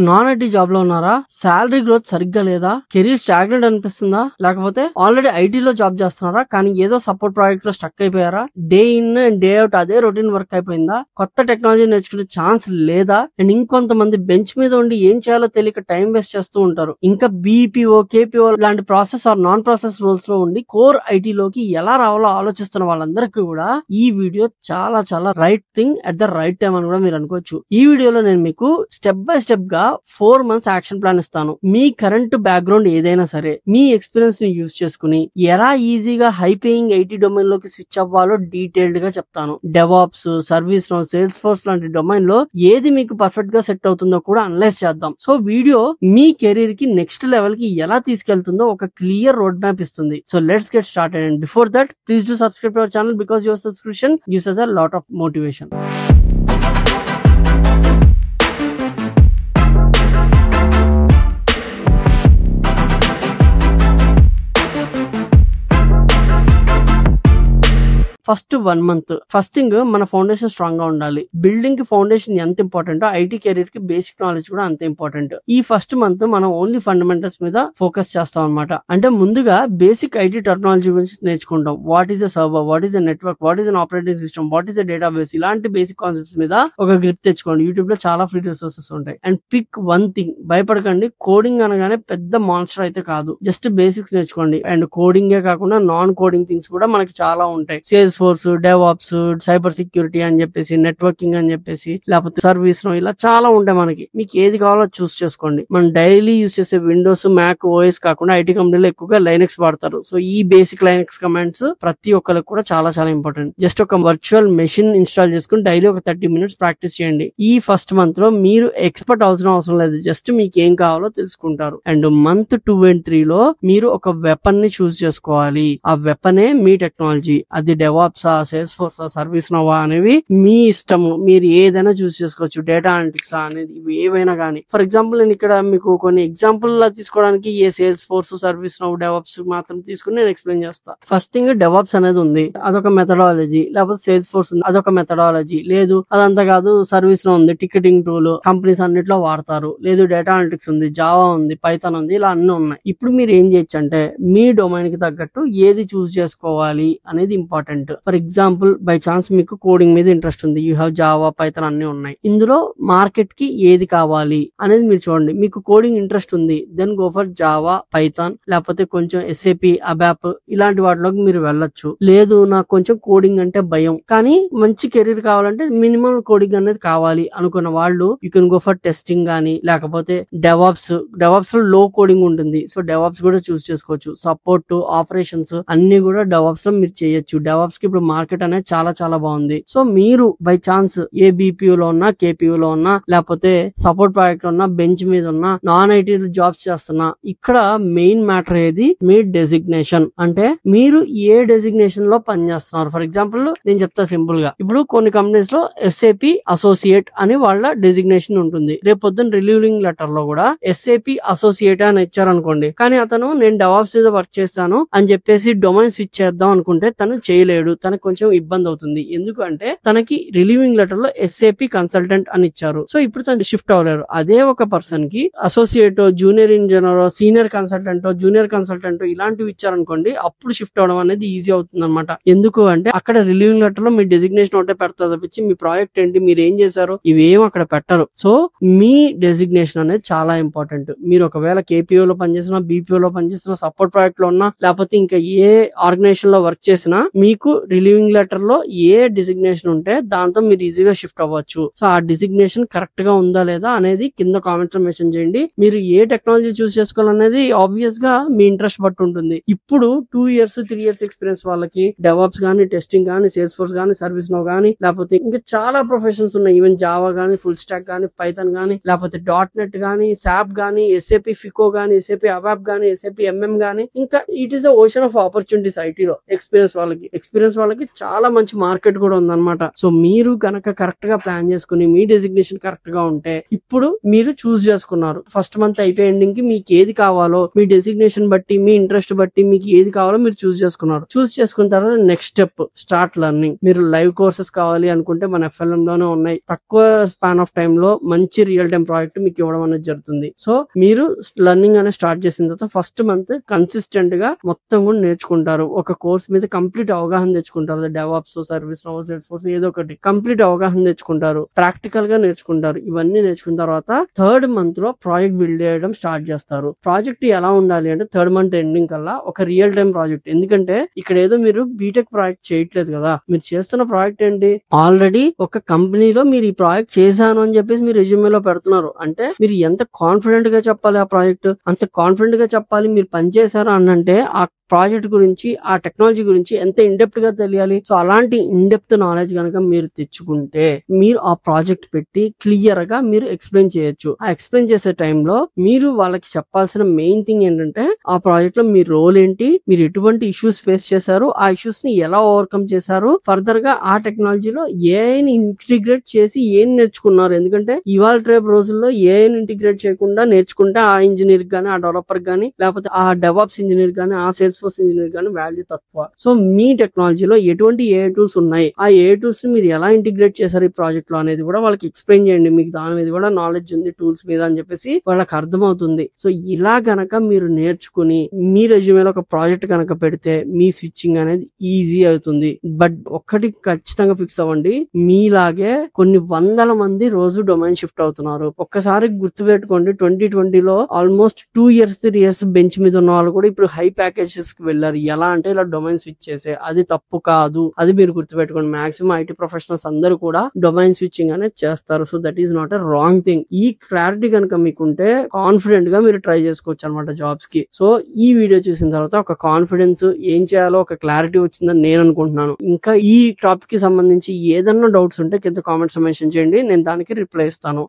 Non IT job లో ఉన్నారా? Salary growth సరిగ్గా లేదా? కెరీర్ స్టాగ్నెంట్ అనిపిస్తుందా? లేకపోతే ఆల్రెడీ ఐటీలో జాబ్ చేస్తున్నారా కానీ ఏదో సపోర్ట్ ప్రాజెక్ట్ లో స్టక్ అయిపోయారా? Day in and day out అదే రొటీన్ వర్క్ అయిపోయిందా? కొత్త టెక్నాలజీ నేర్చుకునే ఛాన్స్ లేదా? అండ్ ఇంకొంతమంది బెంచ్ మీద ఉండి ఏం చేయాలో తెలియక టైం వేస్ట్ చేస్తూ ఉంటారు. ఇంకా బీపీఓ, కేపీఓ లాంటి process or non process roles లో ఉండి కోర్ ఐటీలోకి ఎలా రావాలో ఆలోచిస్తున్న వాళ్ళందరికీ కూడా ఈ వీడియో చాలా చాలా right thing at the right time అని కూడా మీరు అనుకోవచ్చు. ఈ వీడియోలో నేను మీకు స్టెప్ బై స్టెప్ గా 4 months యాక్షన్ ప్లాన్ ఇస్తాను. మీ కరెంట్ బ్యాక్గ్రౌండ్ ఏదైనా సరే మీ ఎక్స్పీరియన్స్ ని యూజ్ చేసుకుని ఎలా ఈజీగా హై పేయింగ్ ఐటీ డొమైన్ లోకి స్విచ్ అవ్వాలో డీటెయిల్డ్ గా చెప్తాను. DevOps, service now, sales force లాంటి డొమైన్ లో ఏది మీకు పర్ఫెక్ట్ గా సెట్ అవుతుందో కూడా అనలైజ్ చేద్దాం. సో వీడియో మీ కెరీర్ కి నెక్స్ట్ లెవెల్ కి ఎలా తీసుకెళ్తుందో ఒక క్లియర్ రోడ్ మ్యాప్ ఇస్తుంది. So let's get started. And before that please do subscribe to our channel because your subscription gives us a lot of motivation. First 1 month first thing మన foundation strong గా ఉండాలి. Building కి foundation ఎంత important IT career కి basic knowledge కూడా అంత important. ఈ first month మనం ఓన్లీ ఫండమెంటల్స్ మీద ఫోకస్ చేస్తాం అనమాట. అంటే ముందుగా బేసిక్ ఐటీ టెక్నాలజీ గురించి నేర్చుకుంటాం. What is a server, what is a network, what is an operating system, what is a database, ఇలాంటి బేసిక్ కాన్సెప్ట్స్ మీద ఒక గ్రిప్ తెచ్చుకోండి. యూట్యూబ్ లో చాలా ఫ్రీ రిసోర్సెస్ ఉంటాయి. And pick one thing. భయపడకండి, కోడింగ్ అనగానే పెద్ద మాన్స్టర్ అయితే కాదు. జస్ట్ బేసిక్స్ నేర్చుకోండి. అండ్ కోడింగే కాకుండా నాన్ కోడింగ్ థింగ్స్ కూడా మనకి చాలా ఉంటాయి. Salesforce, DevOps, cyber security అని చెప్పేసి, నెట్వర్కింగ్ అని చెప్పేసి, లేకపోతే సర్వీస్ ఇలా చాలా ఉంటాయి. మనకి మీకు ఏది కావాలో చూస్ చేసుకోండి. మనం డైలీ యూస్ చేసే విండోస్, మ్యాక్ ఓఎస్ కాకుండా ఐటీ కంపెనీలో ఎక్కువగా లైనక్స్ వాడతారు. సో ఈ బేసిక్ లైనక్స్ కమాండ్స్ ప్రతి ఒక్కరికి కూడా చాలా చాలా ఇంపార్టెంట్. జస్ట్ ఒక వర్చువల్ మెషిన్ ఇన్స్టాల్ చేసుకుని డైలీ ఒక 30 minutes ప్రాక్టీస్ చేయండి. ఈ ఫస్ట్ మంత్ లో మీరు ఎక్స్పర్ట్ అవసరం లేదు. జస్ట్ మీకు ఏం కావాలో తెలుసుకుంటారు. అండ్ మంత్ 2 and 3 లో మీరు ఒక వెపన్ ని చూస్ చేసుకోవాలి. ఆ వెపనే మీ టెక్నాలజీ. అది డెవాప్సా, సేల్స్ ఫోర్స్, సర్వీస్ నోవా అనేవి మీ ఇష్టము. మీరు ఏదైనా చూస్ చేసుకోవచ్చు. డేటా అనలిటిక్స్ అనేది ఇవి ఏవైనా కానీ. ఫర్ ఎగ్జాంపుల్ నేను ఇక్కడ మీకు కొన్ని ఎగ్జాంపుల్ తీసుకోవడానికి ఏ Salesforce, ServiceNow, DevOps మాత్రం తీసుకుని నేను ఎక్స్ప్లెయిన్ చేస్తా. ఫస్ట్ థింగ్ డెవాప్స్ అనేది ఉంది, అదొక మెథడాలజీ. లేకపోతే సేల్స్ ఫోర్స్ ఉంది, అదొక మెథడాలజీ. లేదు అదంతా కాదు, సర్వీస్ నో ఉంది, టికెటింగ్ టూల్ కంపెనీస్ అన్నిట్లో వాడతారు. లేదు డేటా అనలిటిక్స్ ఉంది, జావా ఉంది, పైథాన్ ఉంది, ఇలా అన్ని ఉన్నాయి. ఇప్పుడు మీరు ఏం చేయొచ్చు అంటే మీ డొమైన్ కి తగ్గట్టు ఏది చూస్ చేసుకోవాలి అనేది important. For example by chance మీకు కోడింగ్ మీద ఇంట్రెస్ట్ ఉంది, యూ హ్యావ్ జావా, పైథాన్ అన్ని ఉన్నాయి. ఇందులో మార్కెట్ కి ఏది కావాలి అనేది మీరు చూడండి. మీకు కోడింగ్ ఇంట్రెస్ట్ ఉంది, then go for Java, Python, లేకపోతే కొంచెం ఎస్ఏపి, అబాప్ ఇలాంటి వాటిలోకి మీరు వెళ్ళొచ్చు. లేదు నాకు కొంచెం కోడింగ్ అంటే భయం కానీ మంచి కెరీర్ కావాలంటే మినిమం కోడింగ్ అనేది కావాలి అనుకున్న వాళ్ళు you can go for testing గానీ, లేకపోతే డెవాప్స్ లో లో కోడింగ్ ఉంటుంది. సో డెవాప్స్ కూడా చూస్ చేసుకోవచ్చు. సపోర్ట్, ఆపరేషన్స్ అన్ని కూడా డెవాప్స్ లో మీరు చేయొచ్చు. డెవాప్స్ కి ఇప్పుడు మార్కెట్ అనేది చాలా చాలా బాగుంది. సో మీరు బై ఛాన్స్ ఏ బీపీఓ లో ఉన్నా, కేపీఓ లో ఉన్నా, లేకపోతే సపోర్ట్ ప్రాజెక్ట్ లో ఉన్నా, బెంచ్ మీద ఉన్నా, నాన్ ఐటీ జాబ్స్ చేస్తున్నా, ఇక్కడ మెయిన్ మ్యాటర్ ఏది మీ డెసిగ్నేషన్. అంటే మీరు ఏ డెసిగ్నేషన్ లో పనిచేస్తున్నారు. ఫర్ ఎగ్జాంపుల్ నేను చెప్తా సింపుల్ గా. ఇప్పుడు కొన్ని కంపెనీస్ లో ఎస్ఏపి అసోసియేట్ అని వాళ్ళ డెసిగ్నేషన్ ఉంటుంది. రేపు పొద్దున్న రిలీవింగ్ లెటర్ లో కూడా ఎస్ఏపి అసోసియేట్ అని ఇచ్చారనుకోండి, కానీ అతను నేను డెవాప్స్ మీద వర్క్ చేశాను అని చెప్పేసి డొమైన్ స్విచ్ చేద్దాం అనుకుంటే తను చేయలేడు. తనకు కొంచెం ఇబ్బంది అవుతుంది. ఎందుకంటే తనకి రిలీవింగ్ లెటర్ లో ఎస్ఏపి కన్సల్టెంట్ అని ఇచ్చారు. సో ఇప్పుడు తను షిఫ్ట్ అవ్వలేరు. అదే ఒక పర్సన్ కి associate, junior engineer, senior consultant, junior consultant ఇలాంటివి ఇచ్చారనుకోండి, అప్పుడు షిఫ్ట్ అవడం అనేది ఈజీ అవుతుంది అనమాట. ఎందుకు అంటే అక్కడ రిలీవింగ్ లెటర్ లో మీ డెసిగ్నేషన్ ఒకటే పెడతారు తప్పించి మీ ప్రాజెక్ట్ ఏంటి, మీరు ఏం చేశారు ఇవేం అక్కడ పెట్టరు. సో మీ డెసిగ్నేషన్ అనేది చాలా ఇంపార్టెంట్. మీరు ఒకవేళ కేపీఓ లో పనిచేసినా, బీపీఓ లో పనిచేసినా, సపోర్ట్ ప్రాజెక్ట్ లో ఉన్నా, లేకపోతే ఇంకా ఏ ఆర్గనైజేషన్ లో వర్క్ చేసినా, మీకు రిలీవింగ్ లెటర్ లో ఏ డిజిగ్నేషన్ ఉంటే దాంతో మీరు ఈజీగా షిఫ్ట్ అవ్వచ్చు. సో ఆ డిజిగ్నేషన్ కరెక్ట్ గా ఉందా లేదా అనేది కింద కామెంట్స్ లో మెన్షన్ చేయండి. మీరు ఏ టెక్నాలజీ చూస్ చేసుకోవాలనేది ఆబ్వియస్ గా మీ ఇంట్రెస్ట్ బట్టి ఉంటుంది. ఇప్పుడు 2 years 3 years ఎక్స్పీరియన్స్ వాళ్ళకి డెవాప్స్ గానీ, టెస్టింగ్ గానీ, సేల్స్ ఫోర్స్ గానీ, సర్వీస్ నో గానీ, లేకపోతే ఇంకా చాలా ప్రొఫెషన్స్ ఉన్నాయి. ఈవెన్ జావా గానీ, ఫుల్ స్టాక్ గానీ, పైథాన్ గానీ, లేకపోతే .NET గానీ, సాప్ గానీ, ఎస్ఏపి ఫికో గానీ, ఎస్ఏపి అబాప్ గానీ, ఎస్ఏపి ఎంఎం గానీ, ఇంకా it is a ocean of opportunities ఐటీలో ఎక్స్పీరియన్స్ వాళ్ళకి. ఎక్స్పీరియన్స్ ఎక్స్పీరియన్స్ వాళ్ళకి చాలా మంచి మార్కెట్ కూడా ఉందన్నమాట. సో మీరు కనుక కరెక్ట్ గా ప్లాన్ చేసుకుని మీ డెసిగ్నేషన్ కరెక్ట్ గా ఉంటే ఇప్పుడు మీరు చూస్ చేసుకున్నారు. ఫస్ట్ మంత్ అయిపోయి ఎండింగ్ కి మీకు ఏది కావాలో మీ డెసిగ్నేషన్ బట్టి మీ ఇంట్రెస్ట్ బట్టి మీకు ఏది కావాలో మీరు చూస్ చేసుకున్నారు. చూస్ చేసుకున్న తర్వాత నెక్స్ట్ స్టెప్ స్టార్ట్ లెర్నింగ్. మీరు లైవ్ కోర్సెస్ కావాలి అనుకుంటే మన FLM లోనే ఉన్నాయి. తక్కువ స్పాన్ ఆఫ్ టైమ్ లో మంచి రియల్ టైం ప్రాజెక్ట్ మీకు ఇవ్వడం అనేది జరుగుతుంది. సో మీరు లెర్నింగ్ అనేది స్టార్ట్ చేసిన తర్వాత ఫస్ట్ మంత్ కన్సిస్టెంట్ గా మొత్తం కూడా నేర్చుకుంటారు. ఒక కోర్స్ మీద కంప్లీట్ అవగాహన తెచ్చుకుంటారు. డెవాప్స్, సర్వీస్ నౌ, సేల్స్ఫోర్స్ ఏదో ఒకటి కంప్లీట్ అవగాహన తెచ్చుకుంటారు. ప్రాక్టికల్ గా నేర్చుకుంటారు. ఇవన్నీ నేర్చుకున్న తర్వాత థర్డ్ మంత్ లో ప్రాజెక్ట్ బిల్డ్ చేయడం స్టార్ట్ చేస్తారు. ప్రాజెక్ట్ ఎలా ఉండాలి అంటే థర్డ్ మంత్ ఎండింగ్ కల్లా ఒక రియల్ టైం ప్రాజెక్ట్. ఎందుకంటే ఇక్కడ ఏదో మీరు బీటెక్ ప్రాజెక్ట్ చేయట్లేదు కదా, మీరు చేస్తున్న ప్రాజెక్ట్ ఏంటి, ఆల్రెడీ ఒక కంపెనీలో మీరు ఈ ప్రాజెక్ట్ చేశాను అని చెప్పేసి మీరు రెజ్యూమేలో పెడుతున్నారు. అంటే మీరు ఎంత కాన్ఫిడెంట్ గా చెప్పాలి ఆ ప్రాజెక్ట్, అంత కాన్ఫిడెంట్ గా చెప్పాలి మీరు పని చేశారు అనంటే ఆ ప్రాజెక్ట్ గురించి ఆ టెక్నాలజీ గురించి ఎంత ఇన్డెప్త్ గా తెలియాలి. సో అలాంటి ఇన్డెప్త్ నాలెడ్జ్ కనుక మీరు తెచ్చుకుంటే మీరు ఆ ప్రాజెక్ట్ పెట్టి క్లియర్ గా మీరు ఎక్స్ప్లెయిన్ చేయొచ్చు. ఆ ఎక్స్ప్లెయిన్ చేసే టైంలో మీరు వాళ్ళకి చెప్పాల్సిన మెయిన్ థింగ్ ఏంటంటే ఆ ప్రాజెక్ట్ లో మీ రోల్ ఏంటి, మీరు ఎటువంటి ఇష్యూస్ ఫేస్ చేశారు, ఆ ఇష్యూస్ ని ఎలా ఓవర్కమ్ చేశారు, ఫర్దర్ గా ఆ టెక్నాలజీలో ఏఐని ఇంటిగ్రేట్ చేసి ఏం నేర్చుకున్నారు. ఎందుకంటే ఇవాళ రేపు రోజుల్లో ఏఐని ఇంటిగ్రేట్ చేయకుండా నేర్చుకుంటే ఆ ఇంజనీర్ గానీ ఆ డెవలపర్ గానీ లేకపోతే ఆ డెవాప్స్ ఇంజనీర్ గానీ ఆ సేల్స్ ఫోర్స్ ఇంజనీర్ గానీ వాల్యూ తక్కువ. సో మీ టెక్నాలజీలో ఎటువంటి ఏఐ టూల్స్ ఉన్నాయి, ఆ ఏఐ టూల్స్ ని మీరు ఎలా ఇంటిగ్రేట్ చేశారు ఈ ప్రాజెక్ట్ లో అనేది కూడా వాళ్ళకి ఎక్స్ప్లెయిన్ చేయండి. మీకు దాని మీద కూడా నాలెడ్జ్ ఉంది టూల్స్ మీద అని చెప్పేసి వాళ్ళకి అర్థమవుతుంది. సో ఇలా గనక మీరు నేర్చుకుని మీ రెజ్యూమేలో ఒక ప్రాజెక్ట్ కనుక పెడితే మీ స్విచ్చింగ్ అనేది ఈజీ అవుతుంది. బట్ ఒక్కటి ఖచ్చితంగా ఫిక్స్ అవ్వండి, మీలాగే కొన్ని వందల మంది రోజు డొమైన్ షిఫ్ట్ అవుతున్నారు. ఒక్కసారి గుర్తుపెట్టుకోండి, 2020లో ఆల్మోస్ట్ 2 years 3 years బెంచ్ మీద ఉన్న వాళ్ళు కూడా ఇప్పుడు హై ప్యాకేజెస్ కి వెళ్ళారు. ఎలా అంటే ఇలా డొమైన్ స్విచ్ చేసే, అది తప్పు కాదు, అది మీరు గుర్తుపెట్టుకోండి. మాక్సిమం ఐటీ ప్రొఫెషనల్స్ అందరూ కూడా డొమైన్ స్విచ్చింగ్ అనేది చేస్తారు. So that is not a wrong thing. ఈ క్లారిటీ కనుక మీకుంటే కాన్ఫిడెంట్ గా మీరు ట్రై చేసుకోవచ్చు అనమాట జాబ్స్ కి. సో ఈ వీడియో చూసిన తర్వాత ఒక కాన్ఫిడెన్స్, ఏం చేయాలో ఒక క్లారిటీ వచ్చిందని నేను అనుకుంటున్నాను. ఇంకా ఈ టాపిక్ కి సంబంధించి ఏదన్నా డౌట్స్ ఉంటే కింద కామెంట్స్ మెన్షన్ చేయండి, నేను దానికి రిప్లై ఇస్తాను.